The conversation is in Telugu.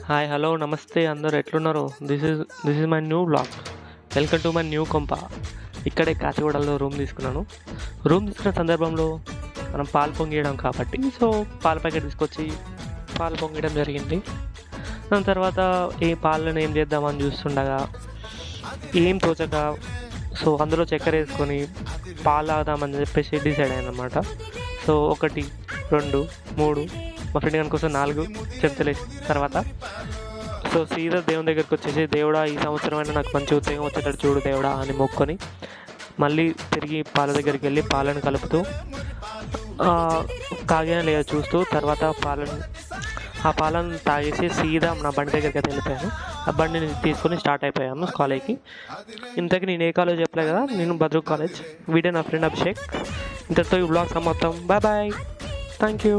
హాయ్, హలో, నమస్తే అందరూ ఎట్లున్నారు? This is my new blog. Welcome to my new కొంప. ఇక్కడే కాచిగూడలో రూమ్ తీసుకున్నాను. రూమ్ తీసుకున్న సందర్భంలో మనం పాలు పొంగియడం కాబట్టి పాల ప్యాకెట్ తీసుకొచ్చి పాలు పొంగియడం జరిగింది. దాని తర్వాత పాలను ఏం చేద్దామని చూస్తుండగా ఏం తోచక అందులో చక్కెర వేసుకొని పాలు తాగుదామని చెప్పేసి డిసైడ్ అయ్యాను అనమాట. 1, 2, 3 మా ఫ్రెండ్ కనుక కోసం 4 చెంచాలు వేసిన తర్వాత సీదా దేవుని దగ్గరికి వచ్చేసి, దేవుడా ఈ సంవత్సరం అయినా నాకు మంచి ఉద్యోగం వచ్చేటట్టు చూడు దేవుడా అని మొక్కుని మళ్ళీ తిరిగి పాల దగ్గరికి వెళ్ళి పాలను కలుపుతూ తాగినా లేదా చూస్తూ తర్వాత ఆ పాలను తాగేసి సీదా నా బండి దగ్గరికి అయితే వెళ్ళిపోయాను. ఆ బండిని తీసుకొని స్టార్ట్ అయిపోయాను కాలేజ్కి. ఇంతకీ నేను ఏ కాలేజ్ చెప్పలే కదా, నేను భద్రక్ కాలేజ్. వీడియో నా ఫ్రెండ్ అభిషేక్. ఇంతటితో ఈ బ్లాగ్ సమాప్తం. Bye bye, thank you.